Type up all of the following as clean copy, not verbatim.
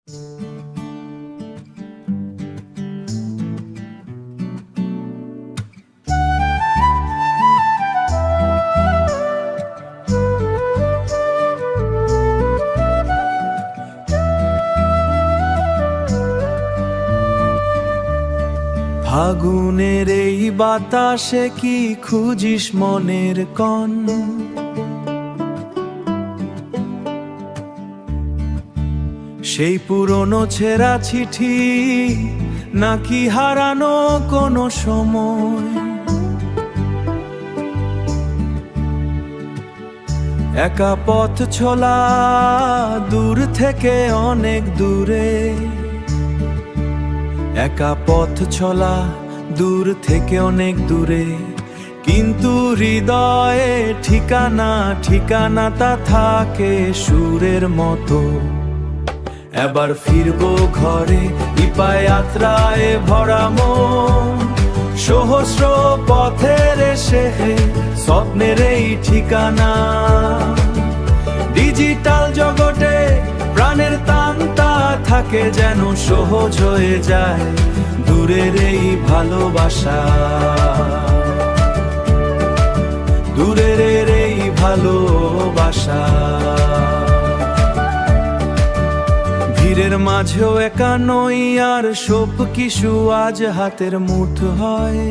ফাগুনের এই বাতাসে কি খুঁজিস মনের কণ? সেই পুরনো ছেঁড়া চিঠি নাকি হারানো কোনো সময়? একা পথ চলা দূর থেকে অনেক দূরে, একা পথ চলা দূর থেকে অনেক দূরে, কিন্তু হৃদয়ে ঠিকানা ঠিকানা তা থাকে সুরের মতো। এবার ফিরবো ঘরে ইপায় যাত্রায় ভরা মন, সহস্র পথের শেষে স্বপ্নের এই ঠিকানা। ডিজিটাল জগতে প্রাণের টানটা থাকে যেন সহজ হয়ে যায় দূরের এই ভালোবাসা, দূরের এই ভালোবাসা। ভিড়ের মাঝেও একা নই আর সব কিছু আজ হাতের মুঠো হয়।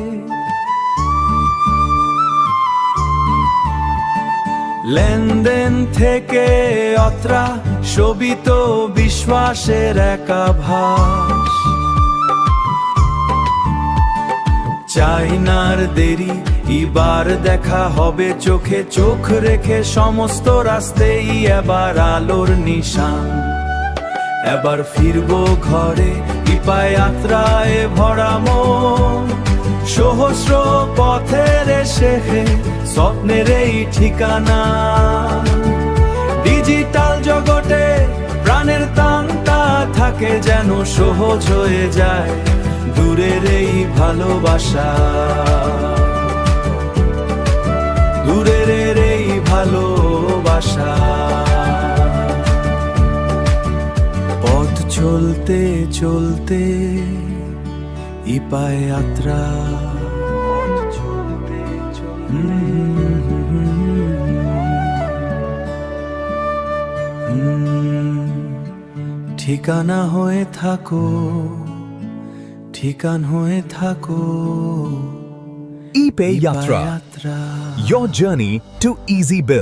লেনদেন থেকে অত্রা শোভিত বিশ্বাসের একাভাস। চাই নার দেরি, এবার দেখা হবে চোখে চোখ রেখে, সমস্ত রাস্তেই এবার আলোর নিশান। এবার ফিরবো ঘরে ইপায় যাত্রায় ভরা মন, সহস্র পথের শেষে স্বপ্নের এই ঠিকানা। ডিজিটাল জগতে প্রাণের টানটা থাকে যেন সহজ হয়ে যায় দূরের এই ভালোবাসা, দূরের এই ভালোবাসা। পথ চলতে চলতে ইপায় যাত্রা, ঠিকানা হয়ে থাকো, ঠিকান হয়ে থাকো ePay Yatra, your journey to easy bill.